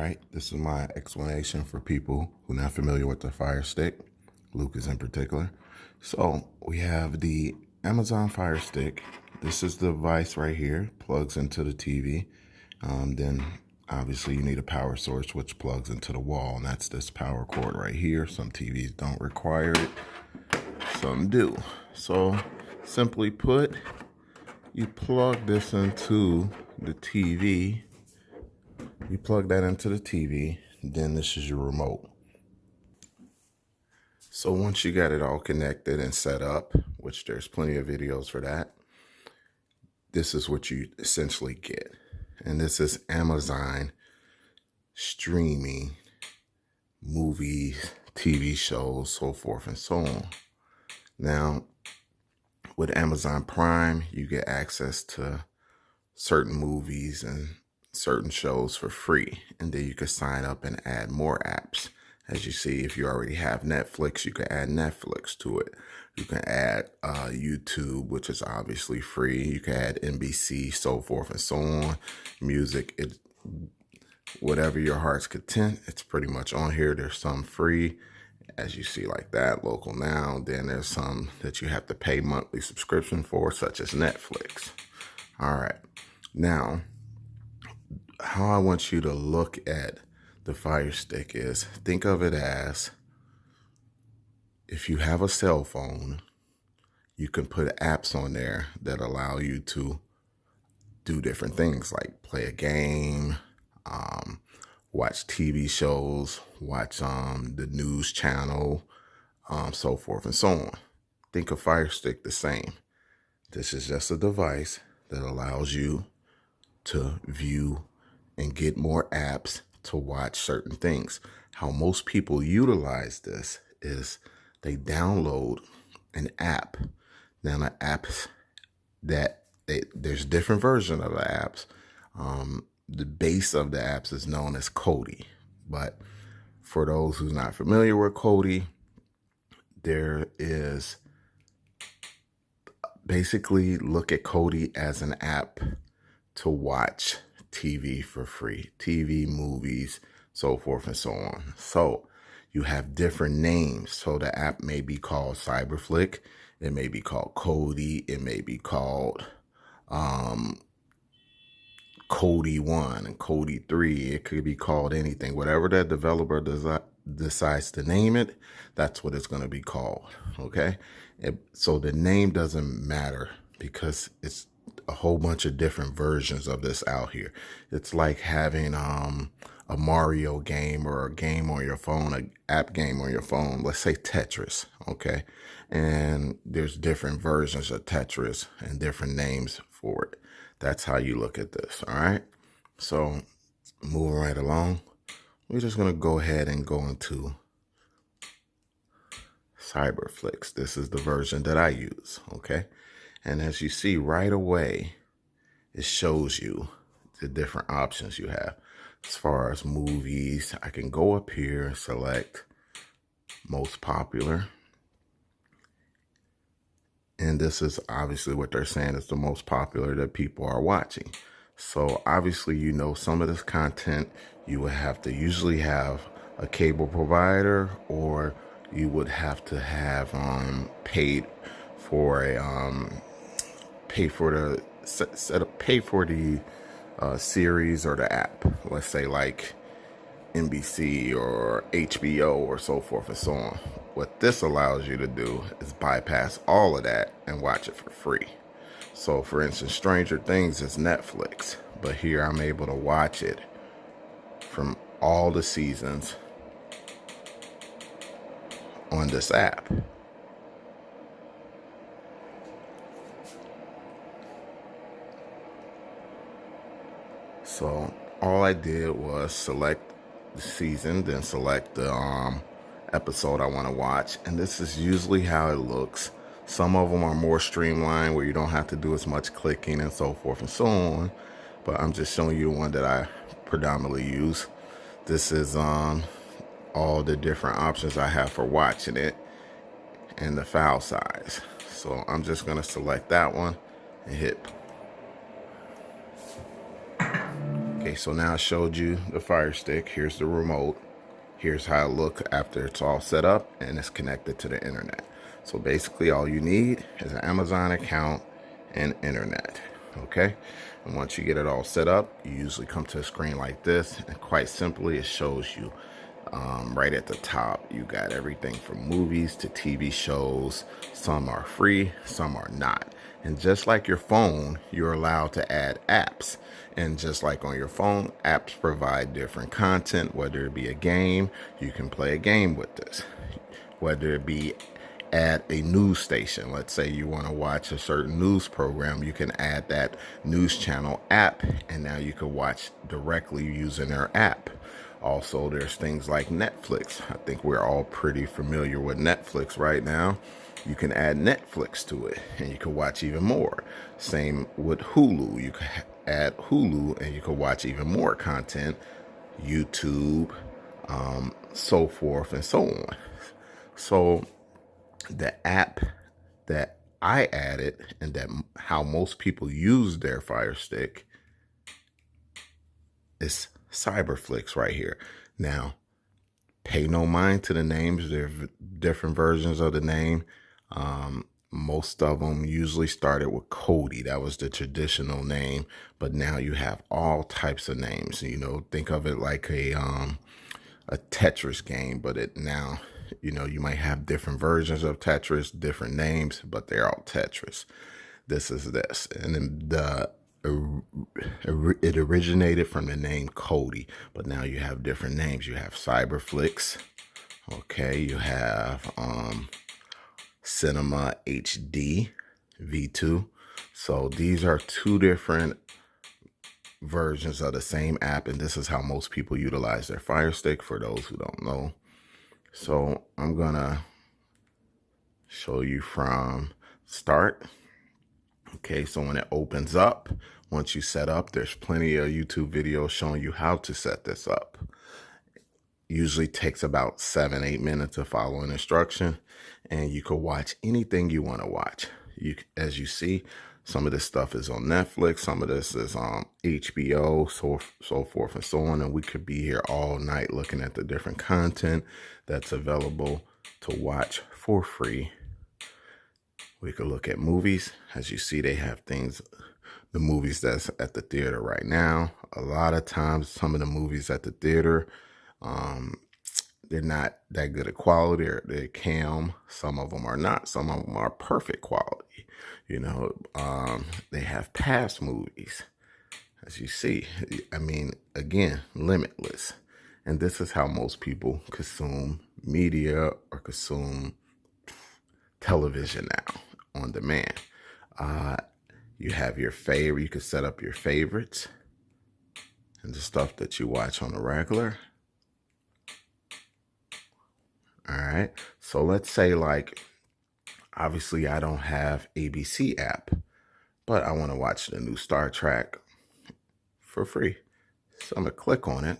right, this is my explanation for people who are not familiar with the Fire Stick, Lucas in particular. So we have the Amazon Fire Stick. This is the device right here, plugs into the TV. Then obviously you need a power source which plugs into the wall, and that's this power cord right here. Some TVs don't require it, some do. So simply put, you plug this into the TV. You plug that into the TV, then this is your remote. So once you got it all connected and set up, which there's plenty of videos for that, this is what you essentially get. And this is Amazon streaming movies, TV shows, so forth and so on. Now, with Amazon Prime, you get access to certain movies and certain shows for free, and then you can sign up and add more apps. As you see, if you already have Netflix, you can add Netflix to it. You can add YouTube, which is obviously free. You can add NBC, so forth and so on. Music, whatever your heart's content, it's pretty much on here. There's some free, as you see, like that, Local Now. Then there's some that you have to pay monthly subscription for, such as Netflix. All right, now, how I want you to look at the Fire Stick is, think of it as, if you have a cell phone, you can put apps on there that allow you to do different things, like play a game, watch TV shows, watch the news channel, so forth and so on. Think of Fire Stick the same. This is just a device that allows you to view and get more apps to watch certain things. How most people utilize this is they download an app. Now the apps there's different versions of the apps. The base of the apps is known as Kodi. But for those who's not familiar with Kodi, there is basically, look at Kodi as an app to watch TV for free, TV, movies, so forth and so on. So you have different names. So the app may be called Cyberflick. It may be called Kodi. It may be called Kodi 1 and Kodi 3. It could be called anything. Whatever that developer decides to name it, that's what it's going to be called. Okay. So the name doesn't matter because it's a whole bunch of different versions of this out here. It's like having a Mario game or a game on your phone, an app game on your phone. Let's say Tetris, okay? And there's different versions of Tetris and different names for it. That's how you look at this, all right? So moving right along, we're just gonna go ahead and go into Cyberflix. This is the version that I use, okay? And as you see right away, it shows you the different options you have. As far as movies, I can go up here and select most popular. And this is obviously what they're saying is the most popular that people are watching. So obviously, you know, some of this content you would have to usually have a cable provider, or you would have to have paid for a pay for the series or the app. Let's say like NBC or HBO or so forth and so on. What this allows you to do is bypass all of that and watch it for free. So for instance, Stranger Things is Netflix, but here I'm able to watch it from all the seasons on this app. So all I did was select the season, then select the episode I want to watch. And this is usually how it looks. Some of them are more streamlined where you don't have to do as much clicking and so forth and so on. But I'm just showing you the one that I predominantly use. This is all the different options I have for watching it and the file size. So I'm just going to select that one and hit. Okay, so now I showed you the Fire Stick. Here's the remote. Here's how it looks after it's all set up and it's connected to the internet. So basically all you need is an Amazon account and internet, okay? And once you get it all set up, you usually come to a screen like this, and quite simply it shows you right at the top, you got everything from movies to TV shows. Some are free, some are not. And just like your phone, you're allowed to add apps. And just like on your phone, apps provide different content, whether it be a game, you can play a game with this. Whether it be add a news station, let's say you want to watch a certain news program, you can add that news channel app, and now you can watch directly using their app. Also, there's things like Netflix. I think we're all pretty familiar with Netflix right now. You can add Netflix to it and you can watch even more. Same with Hulu. You can add Hulu and you can watch even more content, YouTube, so forth and so on. So the app that I added and that how most people use their Fire Stick is Cyberflix right here. Now, pay no mind to the names. There are different versions of the name. Most of them usually started with Kodi. That was the traditional name, but now you have all types of names. You know, think of it like a Tetris game, but it now, you know, you might have different versions of Tetris, different names, but they're all Tetris. This is this, and then it originated from the name Kodi, but now you have different names. You have Cyberflix, okay, you have Cinema HD V2. So these are two different versions of the same app, and this is how most people utilize their Fire Stick, for those who don't know. So I'm gonna show you from start. Okay, so when it opens up, once you set up, there's plenty of YouTube videos showing you how to set this up. Usually takes about 7-8 minutes to follow an instruction, and you can watch anything you want to watch. As you see, some of this stuff is on Netflix, some of this is on HBO, so forth and so on, and we could be here all night looking at the different content that's available to watch for free. We could look at movies. As you see, they have things, the movies that's at the theater right now. A lot of times, some of the movies at the theater, they're not that good of quality, or they're cam. Some of them are not. Some of them are perfect quality. You know, they have past movies, as you see. I mean, again, limitless. And this is how most people consume media or consume television now, on demand. You have your favorite. You can set up your favorites and the stuff that you watch on the regular. All right. So let's say, like, obviously I don't have ABC app, but I want to watch the new Star Trek for free. So I'm going to click on it.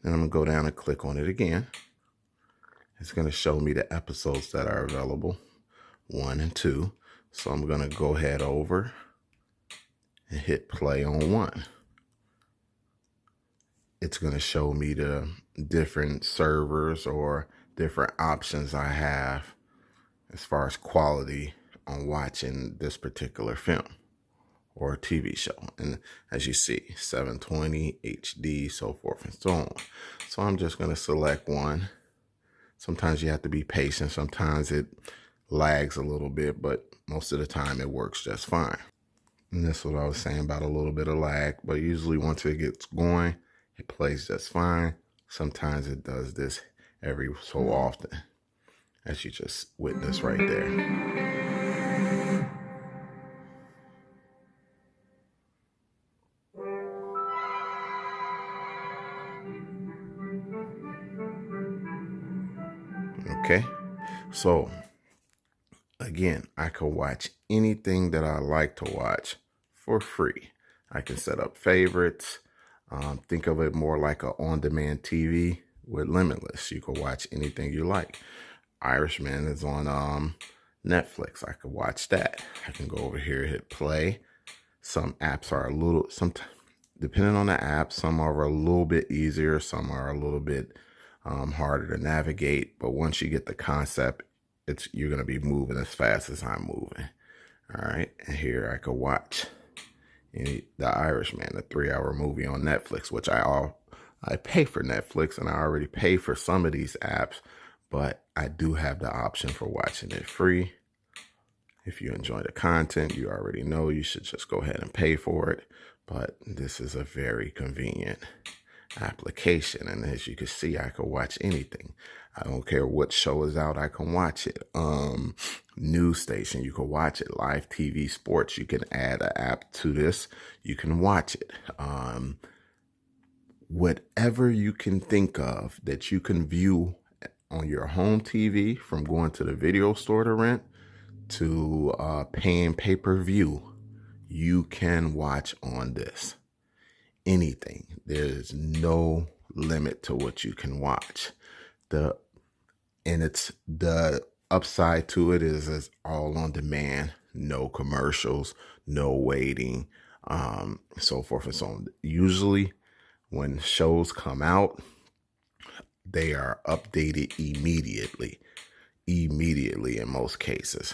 Then I'm going to go down and click on it again. It's going to show me the episodes that are available, 1 and 2. So I'm going to go ahead over and hit play on 1. It's going to show me the different servers or different options I have as far as quality on watching this particular film or TV show. And as you see, 720, HD, so forth and so on. So I'm just going to select one. Sometimes you have to be patient. Sometimes it lags a little bit, but most of the time it works just fine. And this is what I was saying about a little bit of lag, but usually once it gets going, it plays just fine. Sometimes it does this every so often, as you just witnessed right there. Okay, so again, I can watch anything that I like to watch for free. I can set up favorites. Think of it more like an on-demand TV with Limitless. You can watch anything you like. Irishman is on Netflix. I could watch that. I can go over here, hit play, Some apps are depending on the app, some are a little bit easier, some are a little bit harder to navigate. But once you get the concept, you're going to be moving as fast as I'm moving. All right. And here I could watch The Irishman, the 3-hour movie on Netflix, which I pay for Netflix, and I already pay for some of these apps, but I do have the option for watching it free. If you enjoy the content, you already know you should just go ahead and pay for it. But this is a very convenient application. And as you can see, I can watch anything. I don't care what show is out, I can watch it. News station, you can watch it. Live TV sports, you can add an app to this. You can watch it. Whatever you can think of that you can view on your home TV, from going to the video store to rent to paying pay-per-view, you can watch on this. Anything. There's no limit to what you can watch. The upside to it is it's all on demand, no commercials, no waiting, so forth and so on. Usually when shows come out, they are updated immediately in most cases.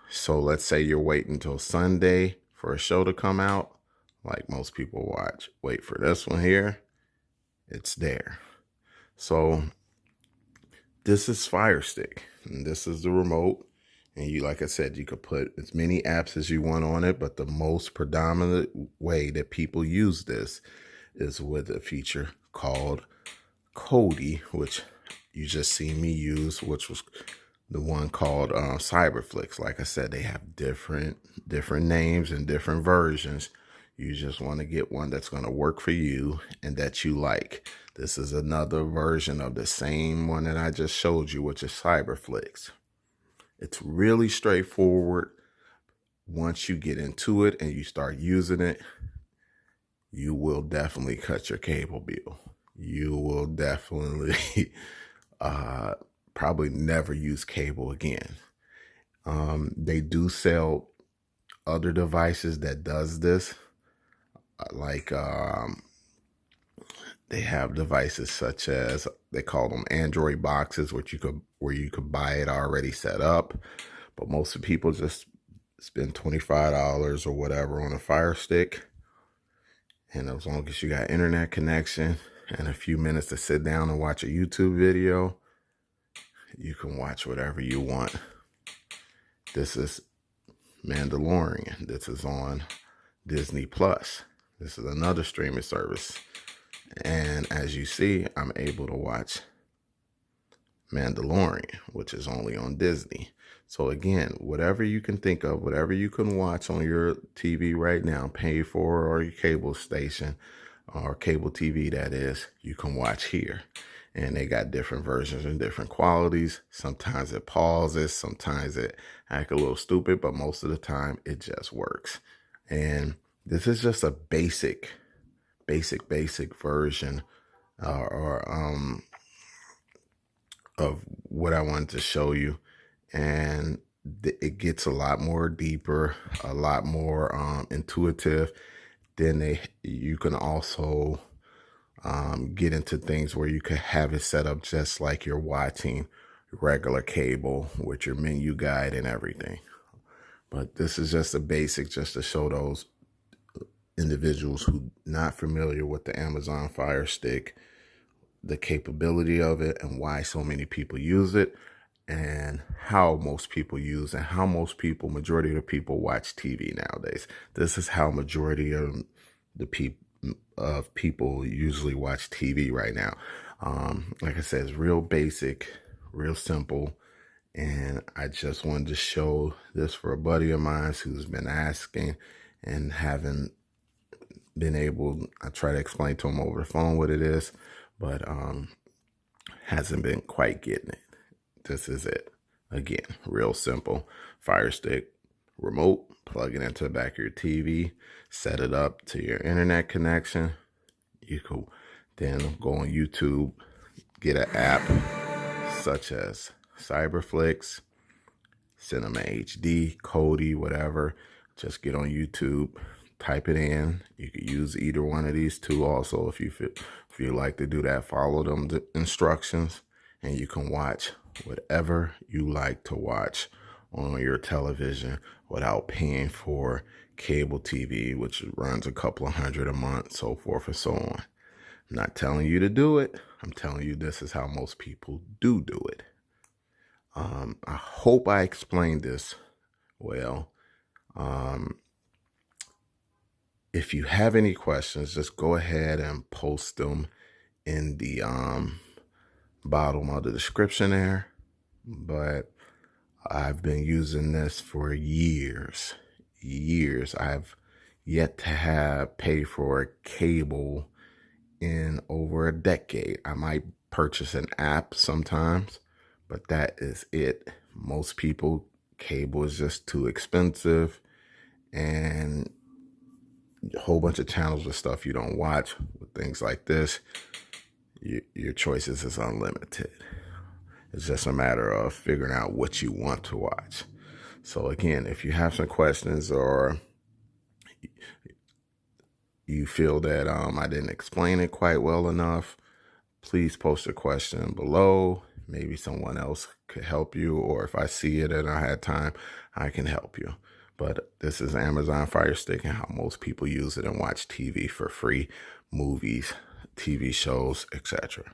So let's say you're waiting until Sunday for a show to come out, like most people wait for this one here. It's there. So this is Fire Stick, and this is the remote. And like I said, you could put as many apps as you want on it, but the most predominant way that people use this is with a feature called Kodi, which you just seen me use, which was the one called Cyberflix. Like I said, they have different names and different versions. You just want to get one that's going to work for you and that you like. This is another version of the same one that I just showed you, which is Cyberflix. It's really straightforward. Once you get into it and you start using it, you will definitely cut your cable bill. You will definitely probably never use cable again. They do sell other devices that does this. Like they have devices such as, they call them Android boxes, where you could buy it already set up. But most of the people just spend $25 or whatever on a Fire Stick. And as long as you got internet connection and a few minutes to sit down and watch a YouTube video, you can watch whatever you want. This is Mandalorian. This is on Disney Plus. This is another streaming service. And as you see, I'm able to watch Mandalorian, which is only on Disney. So again, whatever you can think of, whatever you can watch on your TV right now, pay for, or your cable station or cable TV, that is, you can watch here. And they got different versions and different qualities. Sometimes it pauses, sometimes it acts a little stupid, but most of the time it just works. And this is just a basic version of what I wanted to show you. And it gets a lot more deeper, a lot more intuitive. Then you can also get into things where you could have it set up just like you're watching regular cable with your menu guide and everything. But this is just a basic, just to show those individuals who not familiar with the Amazon Fire Stick, the capability of it and why so many people use it, and how most people use and how majority of the people watch TV nowadays. This is how majority of the people usually watch TV right now. Like I said, it's real basic, real simple. And I just wanted to show this for a buddy of mine who's been asking and haven't been able. I try to explain to him over the phone what it is, but hasn't been quite getting it. This is it. Again, real simple. Fire Stick, remote, plug it into the back of your TV, set it up to your internet connection. You could then go on YouTube, get an app such as Cyberflix, Cinema HD, Kodi, whatever. Just get on YouTube, type it in. You could use either one of these two also if you like to do that. Follow them the instructions, and you can watch whatever you like to watch on your television without paying for cable TV, which runs a couple of $100 a month, so forth and so on. I'm not telling you to do it. I'm telling you this is how most people do it. I hope I explained this well. If you have any questions, just go ahead and post them in the bottom of the description there. But I've been using this for years. I've yet to pay for cable in over a decade. I might purchase an app sometimes, but that is it. Most people, cable is just too expensive, and a whole bunch of channels of stuff you don't watch. With things like this, your choices is unlimited. It's just a matter of figuring out what you want to watch. So again, if you have some questions or you feel that I didn't explain it quite well enough, please post a question below. Maybe someone else could help you, or if I see it and I had time, I can help you. But this is Amazon Fire Stick and how most people use it and watch TV for free, movies, TV shows, etc.